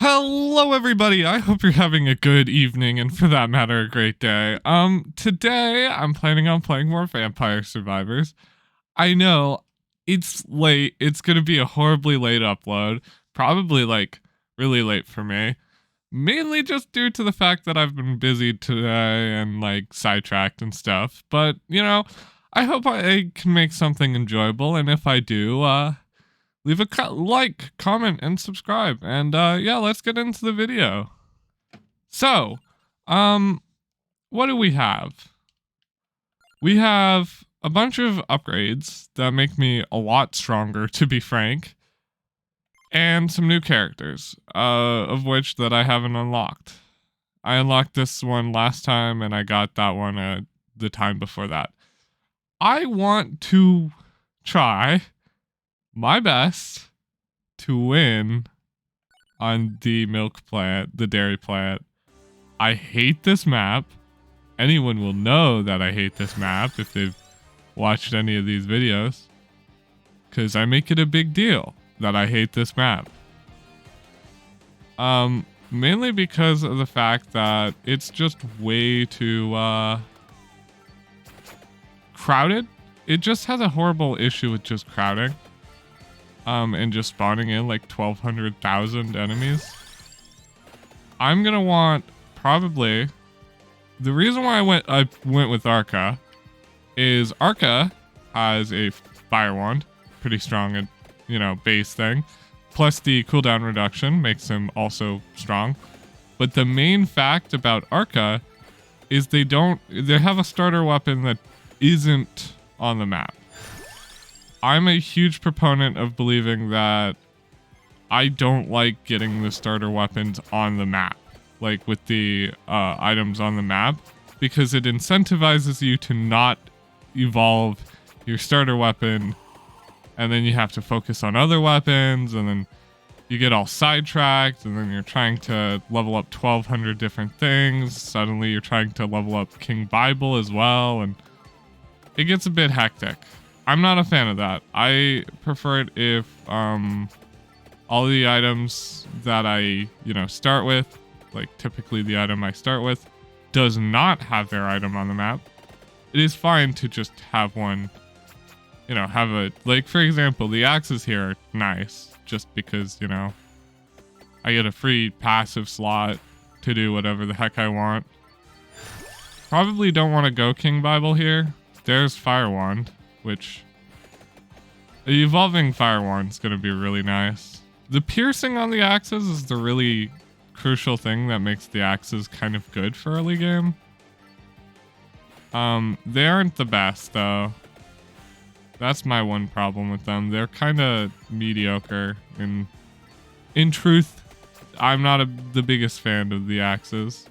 Hello everybody, I hope you're having a good evening and for that matter a great day. Today I'm planning on playing more Vampire Survivors. I know it's late, it's gonna be a horribly late upload, probably like really late for me. Mainly just due to the fact that I've been busy today and like sidetracked and stuff, but you know, I hope I can make something enjoyable, and if I do, leave a like, comment, and subscribe. And yeah, let's get into the video. So, what do we have? We have a bunch of upgrades that make me a lot stronger, to be frank, and some new characters, of which that I haven't unlocked. I unlocked this one last time, and I got that one the time before that. I want to try my best to win on the milk plant, the dairy plant. I hate this map. Anyone will know that I hate this map if they've watched any of these videos, because I make it a big deal that I hate this map. Mainly because of the fact that it's just way too crowded. It just has a horrible issue with just crowding. And just spawning in like 1,200,000 enemies. I'm gonna want probably the reason why I went with Arca is Arca has a fire wand, pretty strong at, you know, base thing. Plus the cooldown reduction makes him also strong. But the main fact about Arca is they have a starter weapon that isn't on the map. I'm a huge proponent of believing that I don't like getting the starter weapons on the map, like with the items on the map, because it incentivizes you to not evolve your starter weapon, and then you have to focus on other weapons, and then you get all sidetracked, and then you're trying to level up 1,200 different things. Suddenly you're trying to level up King Bible as well, and it gets a bit hectic. I'm not a fan of that. I prefer it if all the items that I, start with, like typically the item I start with, does not have their item on the map. It is fine to just have one, have a, like for example, the axes here are nice just because, I get a free passive slot to do whatever the heck I want. Probably don't want to go King Bible here. There's Fire Wand, which the evolving Fire Wand is going to be really nice. The piercing on the axes is the really crucial thing that makes the axes kind of good for early game. They aren't the best though. That's my one problem with them. They're kind of mediocre. In truth, I'm not the biggest fan of the axes.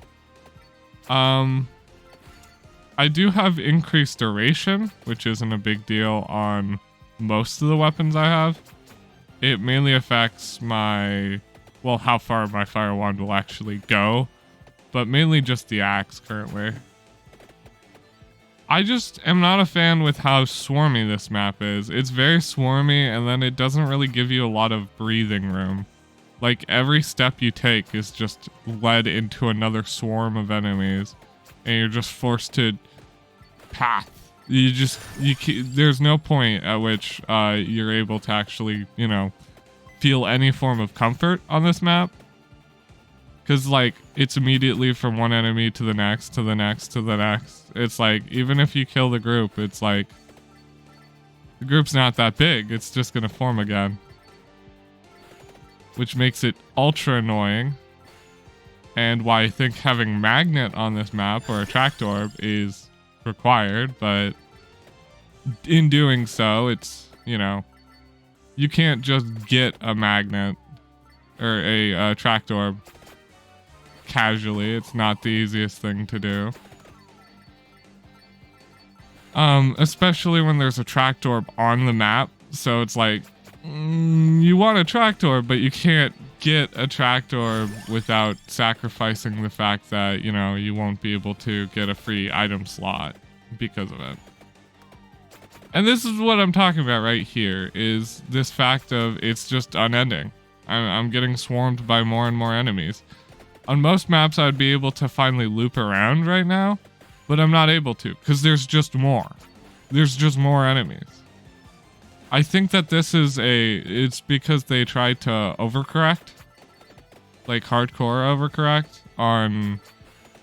I do have increased duration, which isn't a big deal on most of the weapons I have. It mainly affects how far my fire wand will actually go, but mainly just the axe currently. I just am not a fan with how swarmy this map is. It's very swarmy, and then it doesn't really give you a lot of breathing room. Like every step you take is just led into another swarm of enemies, and you're just forced to path. There's no point at which you're able to actually, feel any form of comfort on this map. Because, like, it's immediately from one enemy to the next, to the next, to the next. It's like, even if you kill the group, it's like, the group's not that big. It's just going to form again. Which makes it ultra annoying. And why I think having magnet on this map, or a tracked orb, is required. But in doing so, it's, you can't just get a magnet or a tracked orb casually. It's not the easiest thing to do. Especially when there's a tracked orb on the map. So it's like, you want a tracked orb, but you can't get a tracked orb without sacrificing the fact that, you won't be able to get a free item slot because of it. And this is what I'm talking about right here, is this fact of it's just unending. I'm getting swarmed by more and more enemies. On most maps, I'd be able to finally loop around right now, but I'm not able to because there's just more. There's just more enemies. I think that this is it's because they tried to overcorrect, like hardcore overcorrect on,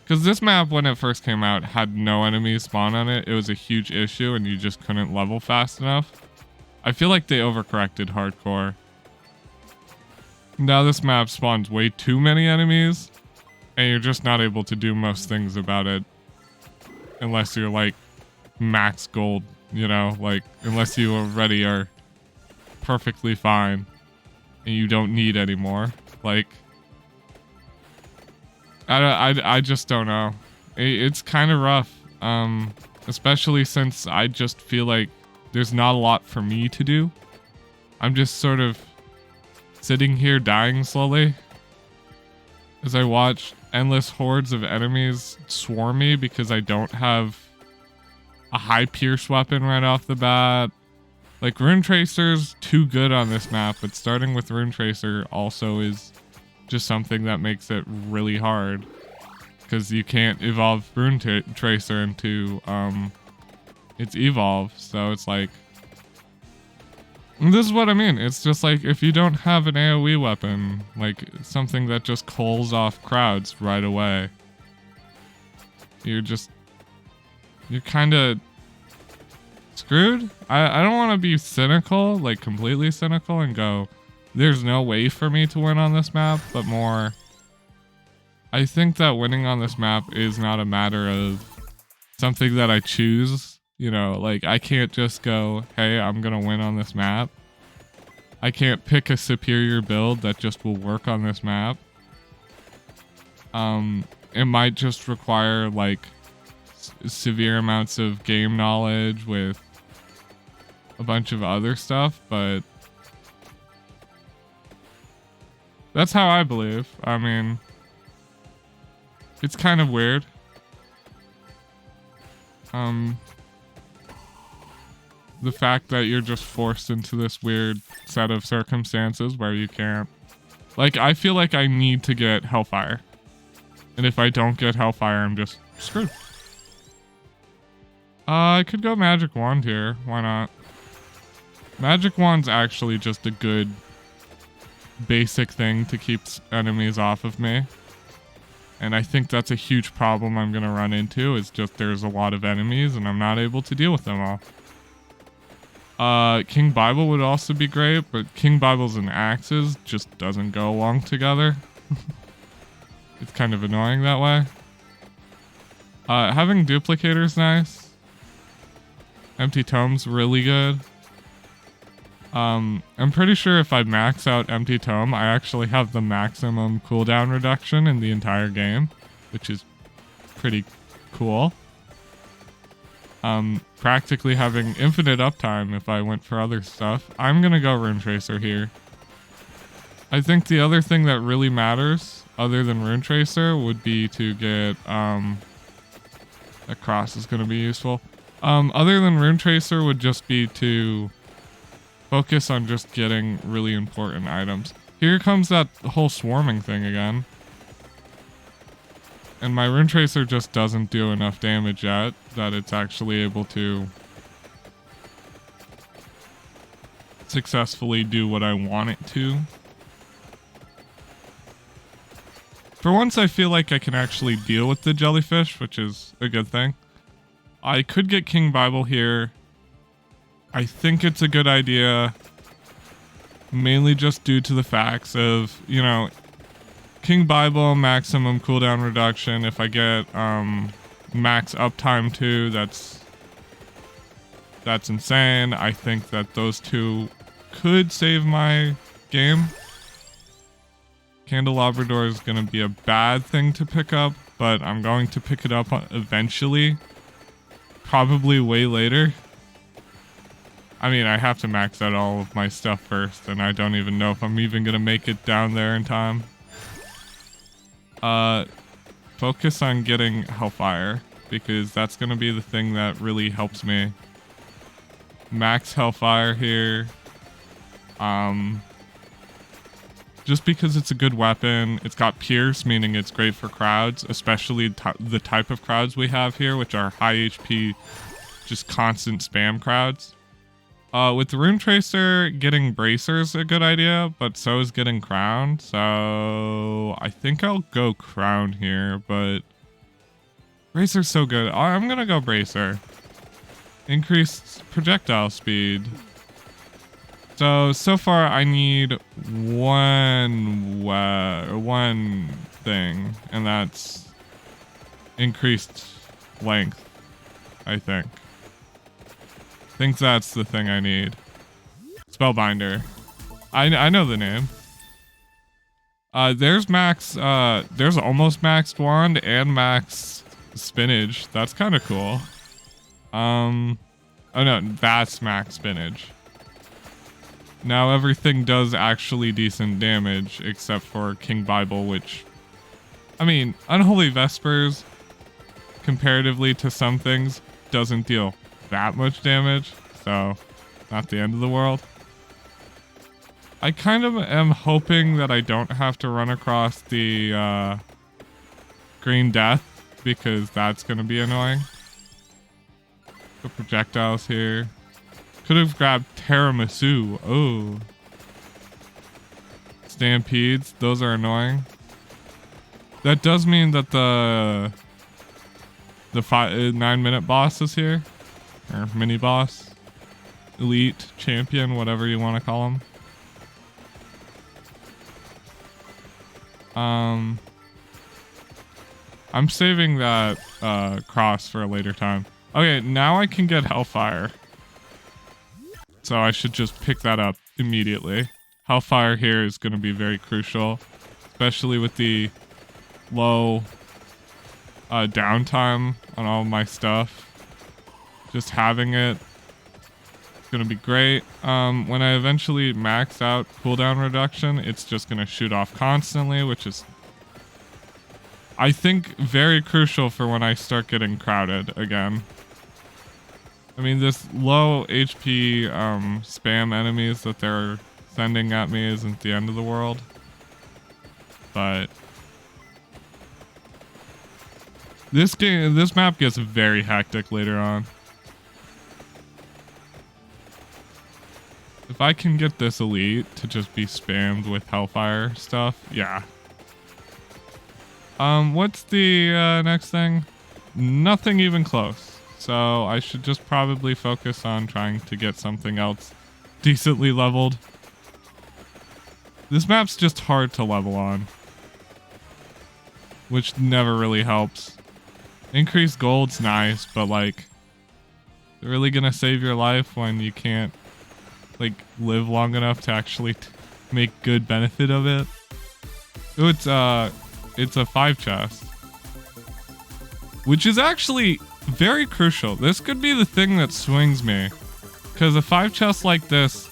because this map when it first came out had no enemies spawn on it. It was a huge issue and you just couldn't level fast enough. I feel like they overcorrected hardcore. Now this map spawns way too many enemies and you're just not able to do most things about it unless you're like max gold, you know, like unless you already are perfectly fine and you don't need any more. Like I just don't know. It's kind of rough, especially since I just feel like there's not a lot for me to do. I'm just sort of sitting here dying slowly as I watch endless hordes of enemies swarm me because I don't have a high pierce weapon right off the bat. Like Rune Tracer's too good on this map, but starting with Rune Tracer also is just something that makes it really hard because you can't evolve Rune Tracer into its evolve. So it's like, this is what I mean. It's just like if you don't have an AoE weapon, like something that just calls off crowds right away, you're kind of screwed. I don't want to be cynical, like completely cynical and go, there's no way for me to win on this map, but more, I think that winning on this map is not a matter of something that I choose. You know, like I can't just go, hey, I'm gonna win on this map. I can't pick a superior build that just will work on this map. It might just require like severe amounts of game knowledge with a bunch of other stuff, but that's how I believe. I mean, it's kind of weird. The fact that you're just forced into this weird set of circumstances where you can't, like, I feel like I need to get Hellfire. And if I don't get Hellfire, I'm just screwed. I could go Magic Wand here. Why not? Magic Wand's actually just a good basic thing to keep enemies off of me. And I think that's a huge problem I'm going to run into, is just there's a lot of enemies and I'm not able to deal with them all. King Bible would also be great, but King Bibles and axes just doesn't go along together. It's kind of annoying that way. Having Duplicator's nice. Empty Tome's really good. I'm pretty sure if I max out Empty Tome, I actually have the maximum cooldown reduction in the entire game, which is pretty cool. Practically having infinite uptime if I went for other stuff. I'm gonna go Rune Tracer here. I think the other thing that really matters, other than Rune Tracer, would be to get, a cross is gonna be useful. Other than Rune Tracer would just be to focus on just getting really important items. Here comes that whole swarming thing again. And my Rune Tracer just doesn't do enough damage yet that it's actually able to successfully do what I want it to. For once, I feel like I can actually deal with the jellyfish, which is a good thing. I could get King Bible here. I think it's a good idea, mainly just due to the facts of, you know, King Bible, maximum cooldown reduction. If I get max uptime too, that's insane. I think that those two could save my game. Candelabrador is going to be a bad thing to pick up, but I'm going to pick it up eventually. Probably way later. I mean, I have to max out all of my stuff first, and I don't even know if I'm even going to make it down there in time. Focus on getting Hellfire, because that's going to be the thing that really helps me. Max Hellfire here. just because it's a good weapon. It's got pierce, meaning it's great for crowds, especially the type of crowds we have here, which are high HP, just constant spam crowds. With the Rune Tracer, getting Bracer's a good idea, but so is getting Crown. So I think I'll go Crown here, but Bracer's so good. I'm gonna go Bracer. Increased projectile speed. So far I need one thing, and that's increased length, I think. I think that's the thing I need. Spellbinder. I know the name. There's max, there's almost maxed wand and max spinach. That's kind of cool. Oh no, that's max spinach. Now everything does actually decent damage except for King Bible, which, I mean, Unholy Vespers, comparatively to some things, doesn't deal that much damage, so not the end of the world. I kind of am hoping that I don't have to run across the Green Death, because that's going to be annoying. The projectiles here. Could have grabbed Tiramisu. Oh. Stampedes. Those are annoying. That does mean that the 9-minute boss is here. Or mini boss. Elite. Champion. Whatever you want to call him. I'm saving that cross for a later time. Okay, now I can get Hellfire. So I should just pick that up immediately. Hellfire here is going to be very crucial, especially with the low downtime on all my stuff. Just having it is going to be great. When I eventually max out cooldown reduction, it's just going to shoot off constantly, which is, I think, very crucial for when I start getting crowded again. I mean, this low HP spam enemies that they're sending at me isn't the end of the world. But this map gets very hectic later on. If I can get this elite to just be spammed with Hellfire stuff, yeah. What's the next thing? Nothing even close. So I should just probably focus on trying to get something else decently leveled. This map's just hard to level on, which never really helps. Increased gold's nice, but like, they're really gonna save your life when you can't like live long enough to actually make good benefit of it. Ooh, it's a 5 chest, which is actually very crucial. This could be the thing that swings me, because a 5 chest like this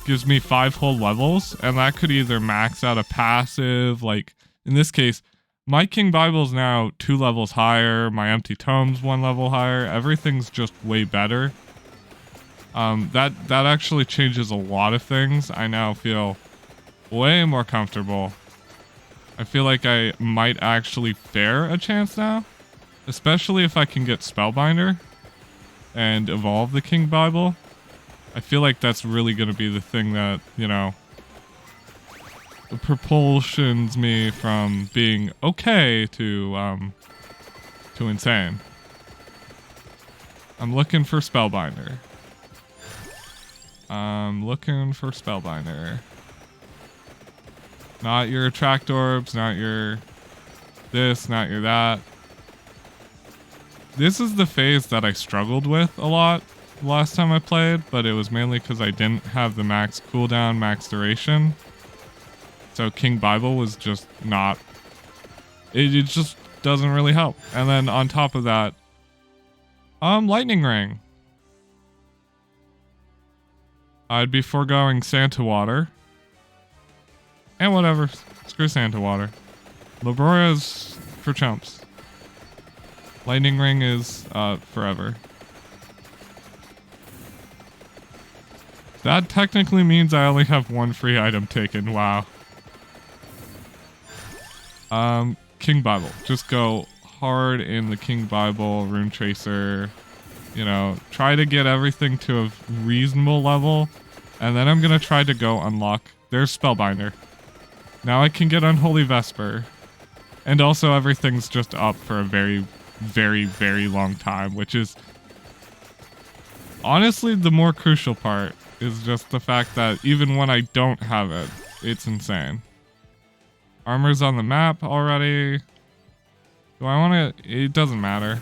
gives me 5 whole levels, and that could either max out a passive, like in this case, my King Bible's now 2 levels higher, my Empty Tome's 1 level higher, everything's just way better. That actually changes a lot of things. I now feel way more comfortable. I feel like I might actually fare a chance now. Especially if I can get Spellbinder and evolve the King Bible. I feel like that's really going to be the thing that, you know, propulsions me from being okay to insane. I'm looking for Spellbinder. Not your attract orbs, not your this, not your that. This is the phase that I struggled with a lot last time I played, but it was mainly because I didn't have the max cooldown, max duration. So King Bible was just not... It just doesn't really help. And then on top of that, Lightning Ring. I'd be foregoing Santa Water. And whatever. Screw Santa Water. Laboria's for chumps. Lightning Ring is forever. That technically means I only have 1 free item taken. Wow. King Bible. Just go hard in the King Bible, Rune Tracer. You know, try to get everything to a reasonable level. And then I'm going to try to go unlock. There's Spellbinder. Now I can get Unholy Vesper. And also everything's just up for a very, very, very long time, which is honestly the more crucial part, is just the fact that even when I don't have it, it's insane. Armor's on the map already. Do I want to? It doesn't matter.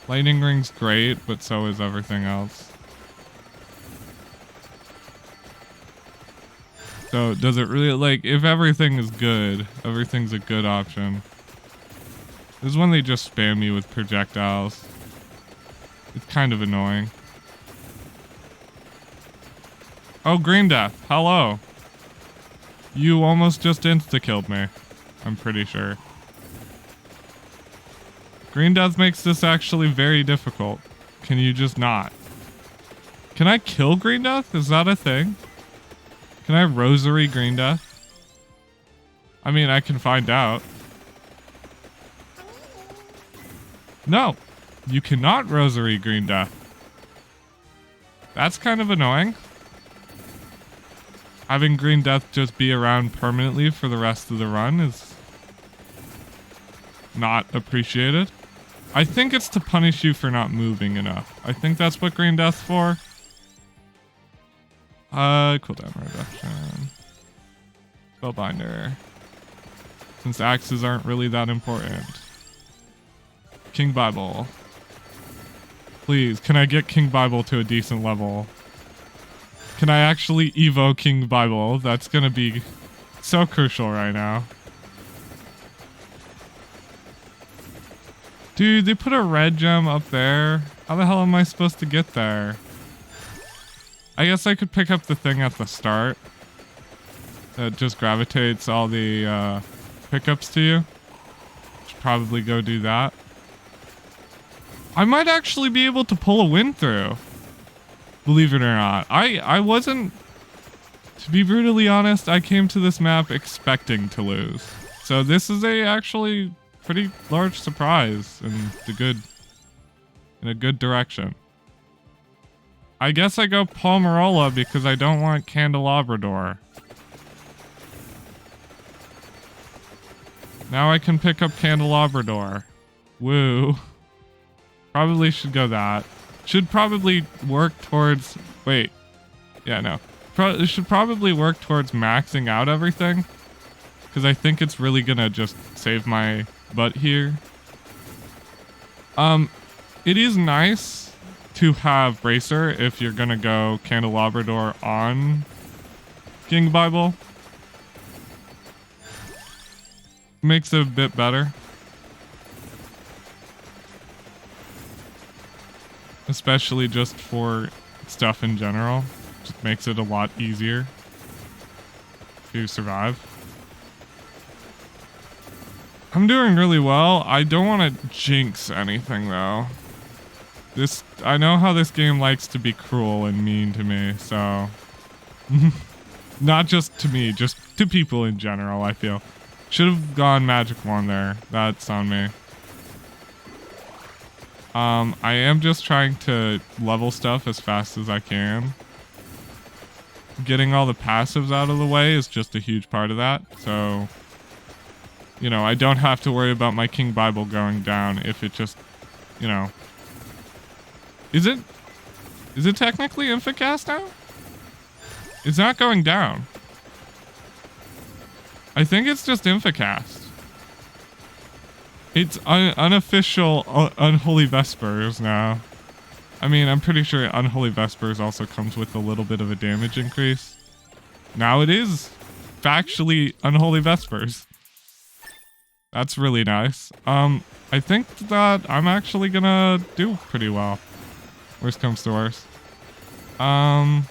Lightning Ring's great, but so is everything else. So does it really, like, if everything is good, everything's a good option. This is when they just spam me with projectiles. It's kind of annoying. Oh, Green Death, hello. You almost just insta-killed me, I'm pretty sure. Green Death makes this actually very difficult. Can you just not? Can I kill Green Death? Is that a thing? Can I Rosary Green Death? I mean, I can find out. No, you cannot Rosary Green Death. That's kind of annoying. Having Green Death just be around permanently for the rest of the run is not appreciated. I think it's to punish you for not moving enough. I think that's what Green Death's for. Cooldown reduction. Spellbinder. Since axes aren't really that important. King Bible. Please, can I get King Bible to a decent level? Can I actually evo King Bible? That's gonna be so crucial right now. Dude, they put a red gem up there. How the hell am I supposed to get there? I guess I could pick up the thing at the start. That just gravitates all the pickups to you. Should probably go do that. I might actually be able to pull a win through. Believe it or not. I wasn't... To be brutally honest, I came to this map expecting to lose. So this is a actually pretty large surprise in a good direction. I guess I go Palmarola because I don't want Candelabrador. Now I can pick up Candelabrador. Woo. Probably should go that. Should probably work towards... Wait. Yeah, no. Should probably work towards maxing out everything. Because I think it's really gonna just save my butt here. It is nice to have Bracer if you're gonna go Candelabrador on King Bible. Makes it a bit better. Especially just for stuff in general. Just makes it a lot easier to survive. I'm doing really well. I don't want to jinx anything though. I know how this game likes to be cruel and mean to me, so... Not just to me, just to people in general, I feel. Should have gone Magic Wand there. That's on me. I am just trying to level stuff as fast as I can. Getting all the passives out of the way is just a huge part of that, so... You know, I don't have to worry about my King Bible going down if it just, you know... Is it technically Infocast now? It's not going down. I think it's just Infocast. It's unofficial Unholy Vespers now. I mean, I'm pretty sure Unholy Vespers also comes with a little bit of a damage increase. Now it is factually Unholy Vespers. That's really nice. I think that I'm actually gonna do pretty well. Worst comes to worst. Unholy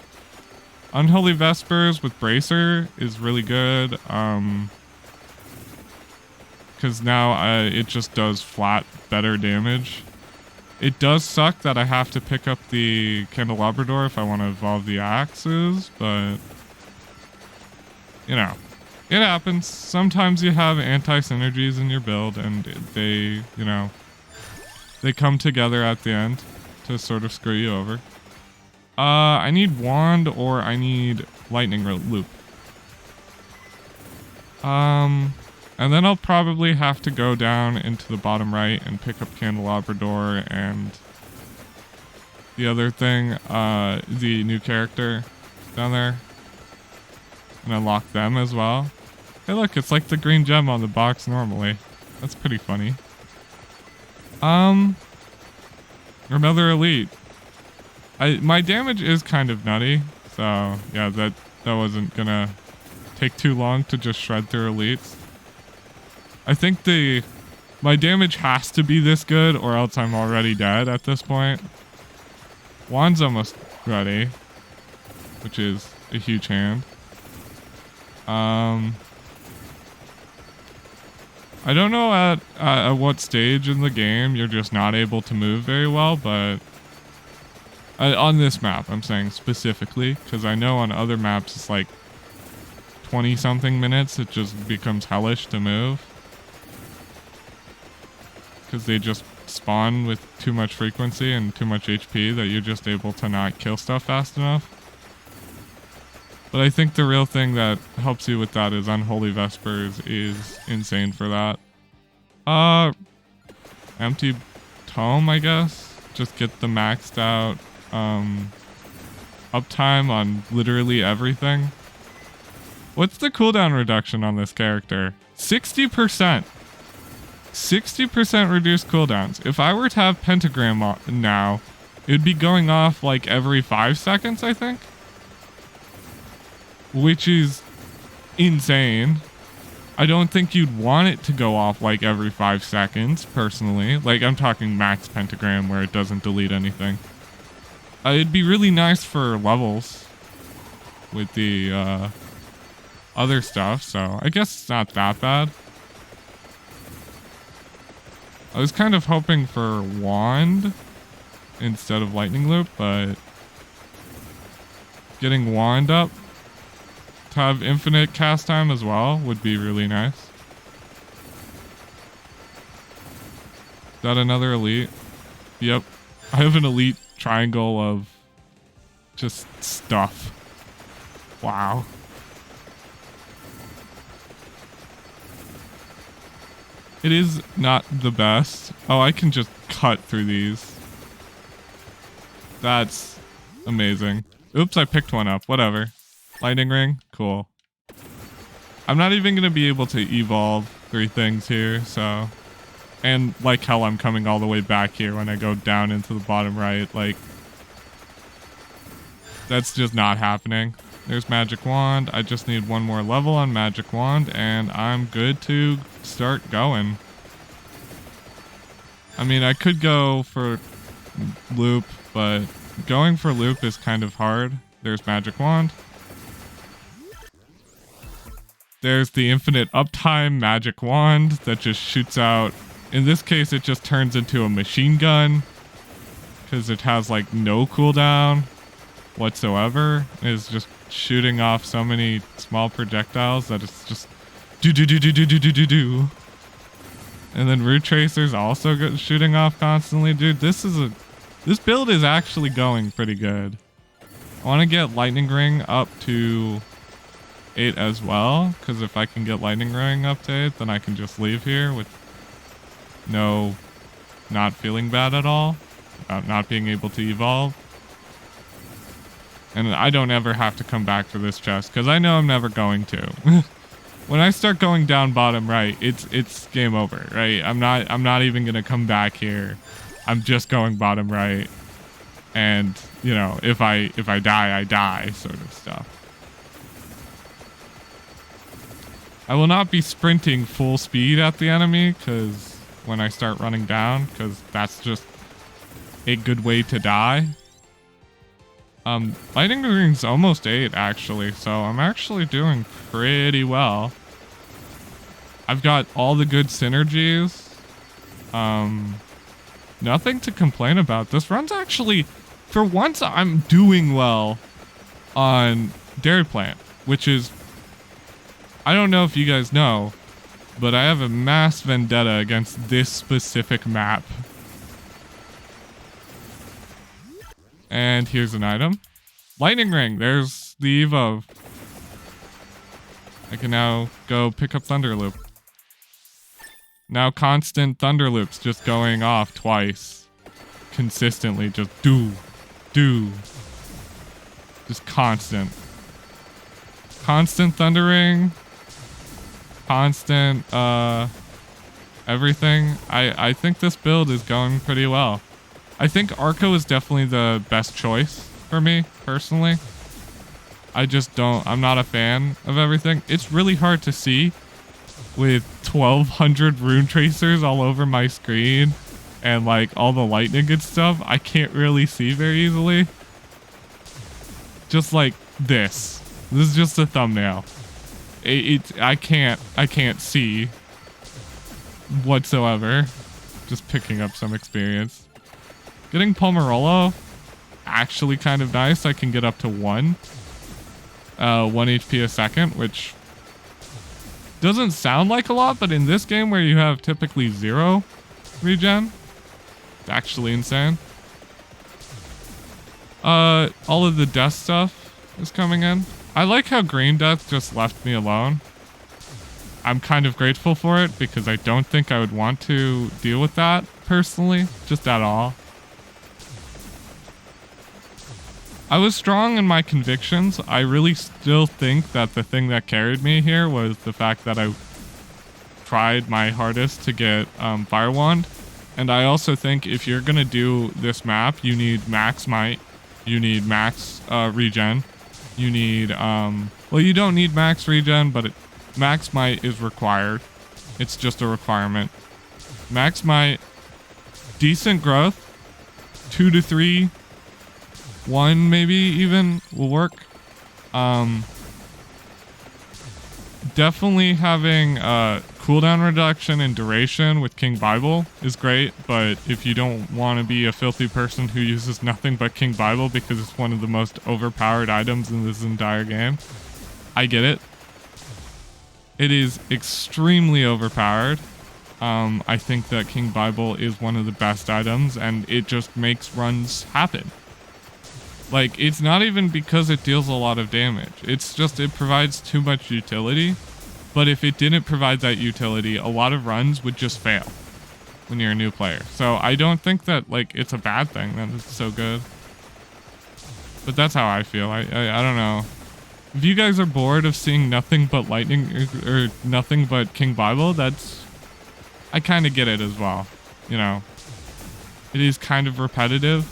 Vespers with Bracer is really good. Because now it just does flat better damage. It does suck that I have to pick up the Candelabrador if I want to evolve the axes, but you know, It happens. Sometimes you have anti-synergies in your build and they, you know, they come together at the end to sort of screw you over. I need wand or I need lightning loop. And then I'll probably have to go down into the bottom right and pick up candelabra door and the other thing, the new character down there, and unlock them as well. Hey look, it's like the green gem on the box normally. That's pretty funny. Another elite. My damage is kind of nutty, so yeah, that wasn't gonna take too long to just shred through elites. I think my damage has to be this good or else I'm already dead at this point. Wand's almost ready, which is a huge hand. I don't know at what stage in the game you're just not able to move very well, but on this map, I'm saying specifically, because I know on other maps it's like 20 something minutes, it just becomes hellish to move. Because they just spawn with too much frequency and too much HP that you're just able to not kill stuff fast enough. But I think the real thing that helps you with that is Unholy Vespers is insane for that. Empty Tome, I guess. Just get the maxed out uptime on literally everything. What's the cooldown reduction on this character? 60%. 60% reduced cooldowns. If I were to have Pentagram now, it'd be going off like every 5 seconds, I think. Which is insane. I don't think you'd want it to go off like every 5 seconds, personally. Like, I'm talking max Pentagram where it doesn't delete anything. It'd be really nice for levels with the other stuff, so I guess it's not that bad. I was kind of hoping for wand instead of lightning loop, but getting wand up to have infinite cast time as well would be really nice. Is that another elite? Yep. I have an elite triangle of just stuff. Wow. It is not the best. Oh, I can just cut through these. That's amazing. Oops, I picked one up. Whatever. Lightning ring? Cool. I'm not even going to be able to evolve 3 things here, so... And like hell, I'm coming all the way back here when I go down into the bottom right. Like, that's just not happening. There's magic wand. I just need one more level on magic wand, and I'm good to start going. I mean, I could go for loop, but going for loop is kind of hard. There's magic wand. There's the infinite uptime magic wand that just shoots out. In this case, it just turns into a machine gun because it has like no cooldown whatsoever. It's just shooting off so many small projectiles that it's just do. And then root tracers also shooting off constantly. Dude, this build is actually going pretty good. I want to get lightning ring up to 8 as well, because if I can get lightning ring up to 8, then I can just leave here with not feeling bad at all about not being able to evolve. And I don't ever have to come back for this chest, because I know I'm never going to. When I start going down bottom right, it's game over, right? I'm not even gonna come back here. I'm just going bottom right, and you know, if I die, I die, sort of stuff. I will not be sprinting full speed at the enemy, because when I start running down, because that's just a good way to die. Lightning ring's almost 8 actually, so I'm actually doing pretty well. I've got all the good synergies. Nothing to complain about. This run's actually, for once, I'm doing well on Dairy Plant, which is I don't know if you guys know, but I have a mass vendetta against this specific map. And here's an item. Lightning ring. There's the Evo. I can now go pick up Thunder Loop. Now constant Thunder Loops just going off twice. Consistently. Just do. Just constant. Constant thundering. Constant everything. I think this build is going pretty well. I think Arco is definitely the best choice for me, personally. I'm not a fan of everything. It's really hard to see with 1200 rune tracers all over my screen and like all the lightning and stuff. I can't really see very easily. Just like this. This is just a thumbnail. I can't see whatsoever. Just picking up some experience. Getting Pomerolo, actually kind of nice. I can get up to 1 HP a second, which doesn't sound like a lot, but in this game where you have typically 0 regen, it's actually insane. All of the death stuff is coming in. I like how Green Death just left me alone. I'm kind of grateful for it because I don't think I would want to deal with that personally, just at all. I was strong in my convictions. I really still think that the thing that carried me here was the fact that I tried my hardest to get Fire Wand. And I also think if you're going to do this map, you need max might. You need max regen. You need, well, you don't need max regen, but max might is required. It's just a requirement. Max might, decent growth, 2 to 3, 1 maybe even will work. Definitely having cooldown reduction and duration with King Bible is great, but if you don't want to be a filthy person who uses nothing but King Bible because it's one of the most overpowered items in this entire game, I get it. It is extremely overpowered. I think that King Bible is one of the best items, and it just makes runs happen. Like, it's not even because it deals a lot of damage. It's just it provides too much utility. But if it didn't provide that utility, a lot of runs would just fail when you're a new player. So I don't think that, like, it's a bad thing that it's so good. But that's how I feel. I don't know. If you guys are bored of seeing nothing but lightning or nothing but King Bible, that's... I kind of get it as well. You know, it is kind of repetitive.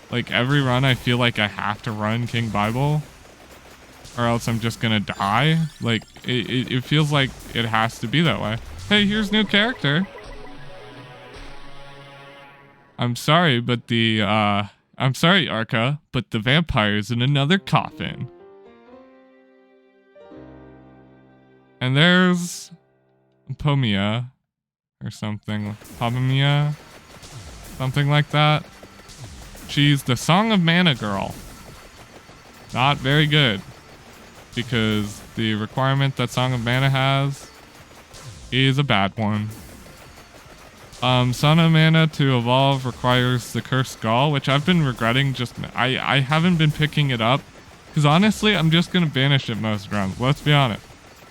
Like, every run I feel like I have to run King Bible or else I'm just gonna die. Like, it feels like it has to be that way. Hey, here's new character. I'm sorry, but I'm sorry, Arca, but the vampire's in another coffin. And there's Pomia or something. Pomia? Something like that. She's the Song of Mana girl. Not very good, because the requirement that Song of Mana has is a bad one. Song of Mana to evolve requires the Cursed Skull, which I've been regretting. I haven't been picking it up, because honestly, I'm just going to banish it most rounds. Let's be honest.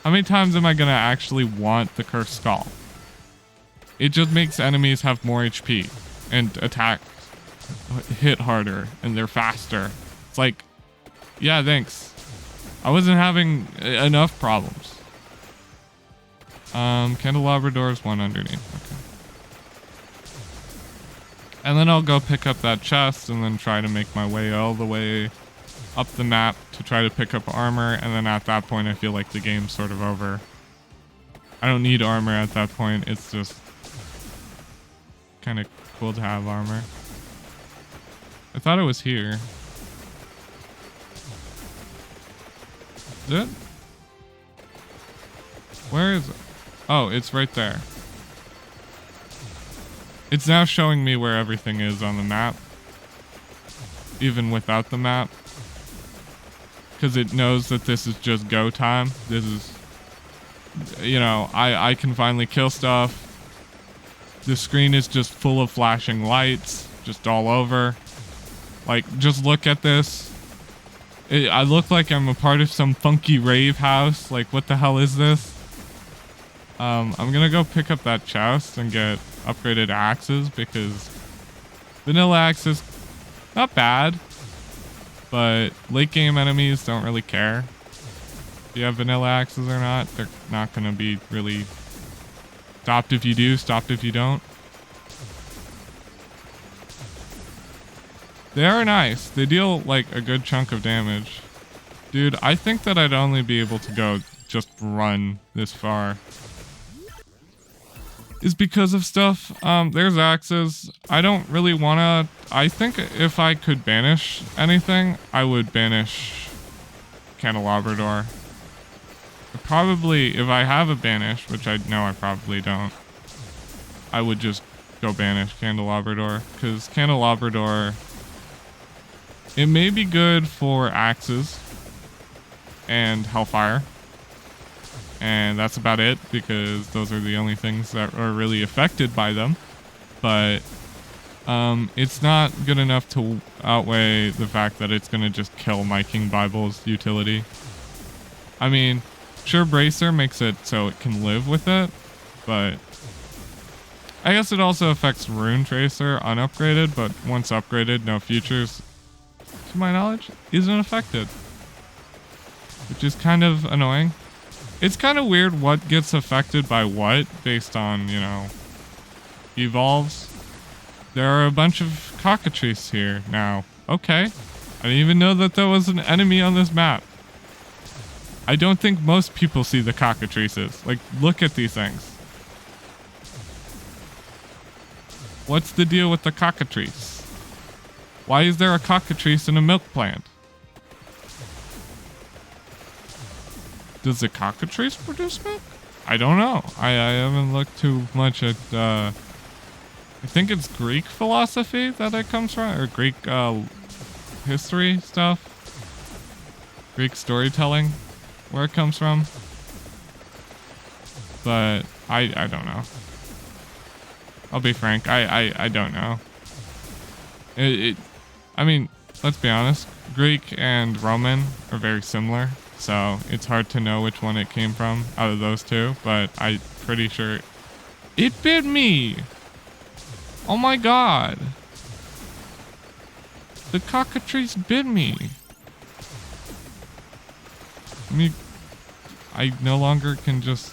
How many times am I going to actually want the Cursed Skull? It just makes enemies have more HP and attack, hit harder, and they're faster. It's like, yeah, thanks. I wasn't having enough problems. Candelabra doors, 1 underneath. Okay. And then I'll go pick up that chest and then try to make my way all the way up the map to try to pick up armor. And then at that point, I feel like the game's sort of over. I don't need armor at that point. It's just kind of cool to have armor. I thought it was here. Is it? Where is it? Oh, it's right there. It's now showing me where everything is on the map, even without the map, because it knows that this is just go time. This is you know, I can finally kill stuff. The screen is just full of flashing lights, just all over. Like, just look at this. I look like I'm a part of some funky rave house. Like, what the hell is this? I'm gonna go pick up that chest and get upgraded axes because vanilla axes, not bad, but late game enemies don't really care if you have vanilla axes or not. They're not gonna be really stopped if you do, stopped if you don't. They are nice. They deal like a good chunk of damage. Dude, I think that I'd only be able to go just run this far. Is because of stuff. There's axes. I don't really wanna... I think if I could banish anything, I would banish candelabra door. Probably, if I have a banish, which I know I probably don't, I would just go banish candelabra door. Because candelabra door, it may be good for axes and hellfire. And that's about it, because those are the only things that are really affected by them. But it's not good enough to outweigh the fact that it's going to just kill my King Bible's utility. I mean, sure, Bracer makes it so it can live with it, but I guess it also affects Rune Tracer unupgraded, but once upgraded, no futures, to my knowledge, isn't affected. Which is kind of annoying. It's kind of weird what gets affected by what based on, you know, evolves. There are a bunch of cockatrices here now. Okay. I didn't even know that there was an enemy on this map. I don't think most people see the cockatrices. Like, look at these things. What's the deal with the cockatrice? Why is there a cockatrice in a milk plant? Does the cockatrice produce milk? I don't know. I haven't looked too much at, I think it's Greek philosophy that it comes from, or Greek history stuff. Greek storytelling, where it comes from. But I don't know. I'll be frank, I don't know. I mean, let's be honest, Greek and Roman are very similar. So it's hard to know which one it came from out of those two, but I'm pretty sure it bit me. Oh my god. The cockatrice bit me. I no longer can just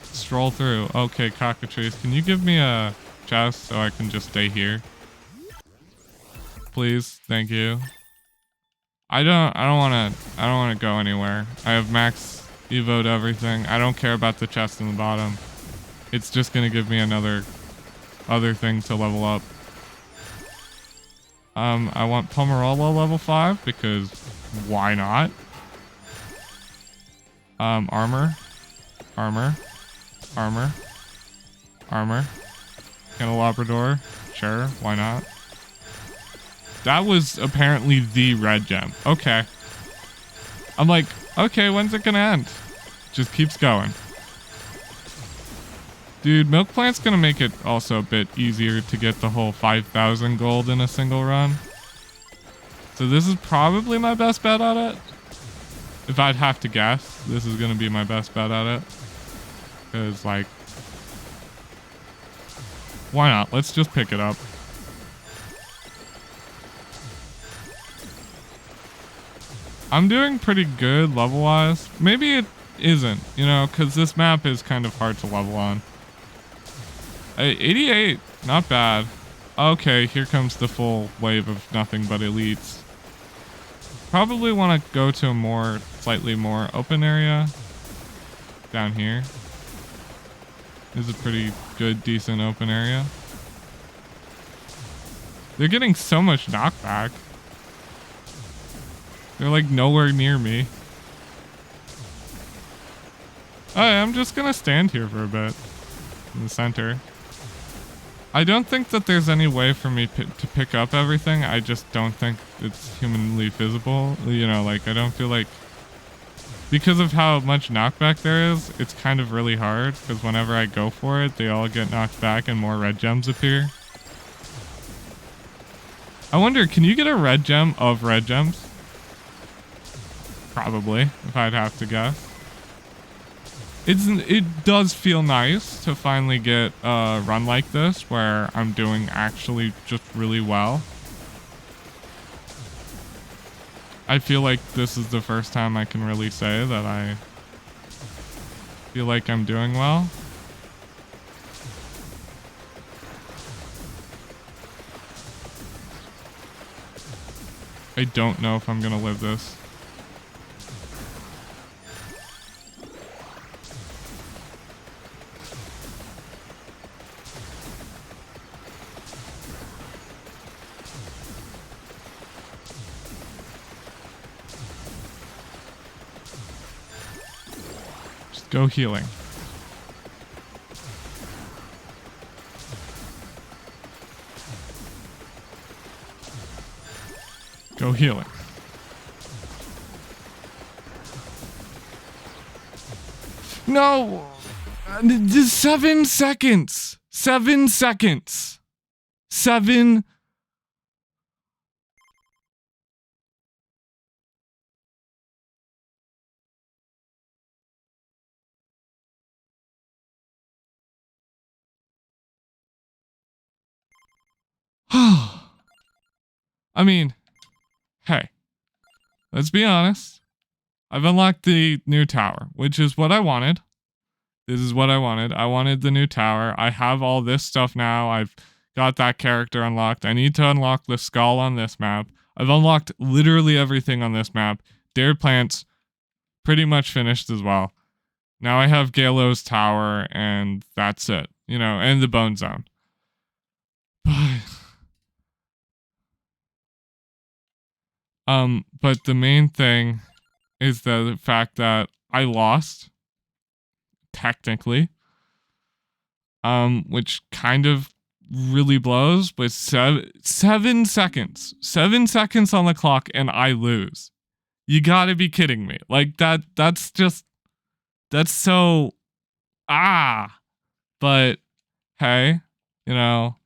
stroll through. Okay, cockatrice, can you give me a chest so I can just stay here? Please, thank you. I don't wanna go anywhere. I have max evoed everything. I don't care about the chest in the bottom. It's just gonna give me another thing to level up. I want Pomerolo level 5 because why not? Armor. Candelabra door. Sure, why not? That was apparently the red gem. Okay. I'm like, okay, when's it gonna end? Just keeps going. Dude, Milk Plant's gonna make it also a bit easier to get the whole 5,000 gold in a single run. So this is probably my best bet at it. If I'd have to guess, this is gonna be my best bet at it. Because, like, why not? Let's just pick it up. I'm doing pretty good level-wise. Maybe it isn't, you know, because this map is kind of hard to level on. 88, not bad. Okay, here comes the full wave of nothing but elites. Probably want to go to a slightly more open area. Down here. This is a pretty good, decent open area. They're getting so much knockback. They're like nowhere near me. Alright, I'm just gonna stand here for a bit. In the center. I don't think that there's any way for me to pick up everything. I just don't think it's humanly feasible. You know, like, I don't feel like because of how much knockback there is, it's kind of really hard, because whenever I go for it, they all get knocked back and more red gems appear. I wonder, can you get a red gem of red gems? Probably, if I'd have to guess. It does feel nice to finally get a run like this where I'm doing actually just really well. I feel like this is the first time I can really say that I feel like I'm doing well. I don't know if I'm gonna live this. Go healing. Go healing. No! 7 seconds! 7 seconds! 7... I mean, hey, let's be honest. I've unlocked the new tower, which is what I wanted. This is what I wanted. I wanted the new tower. I have all this stuff now. I've got that character unlocked. I need to unlock the skull on this map. I've unlocked literally everything on this map. Dared Plants, pretty much finished as well. Now I have Galo's tower, and that's it. You know, and the Bone Zone. But the main thing is the fact that I lost, technically, which kind of really blows, but 7 seconds, 7 seconds on the clock and I lose. You gotta be kidding me. Like that's so, but hey, you know,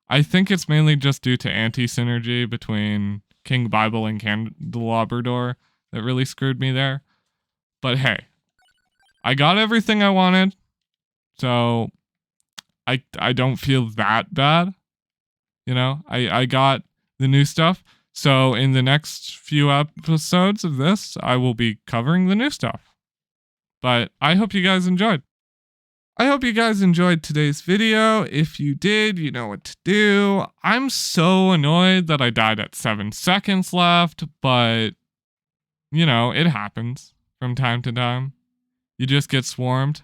I think it's mainly just due to anti-synergy between King Bible and Candelabra Door that really screwed me there. But hey, I got everything I wanted, so I don't feel that bad. You know, I got the new stuff. So in the next few episodes of this, I will be covering the new stuff. But I hope you guys enjoyed. I hope you guys enjoyed today's video. If you did, you know what to do. I'm so annoyed that I died at 7 seconds left, but, you know, it happens from time to time. You just get swarmed.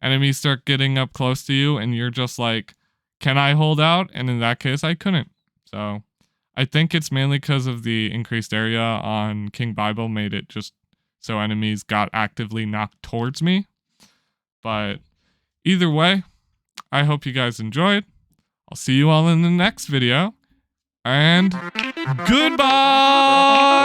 Enemies start getting up close to you, and you're just like, can I hold out? And in that case, I couldn't. So I think it's mainly because of the increased area on King Bible made it just so enemies got actively knocked towards me. But either way, I hope you guys enjoyed. I'll see you all in the next video. And goodbye!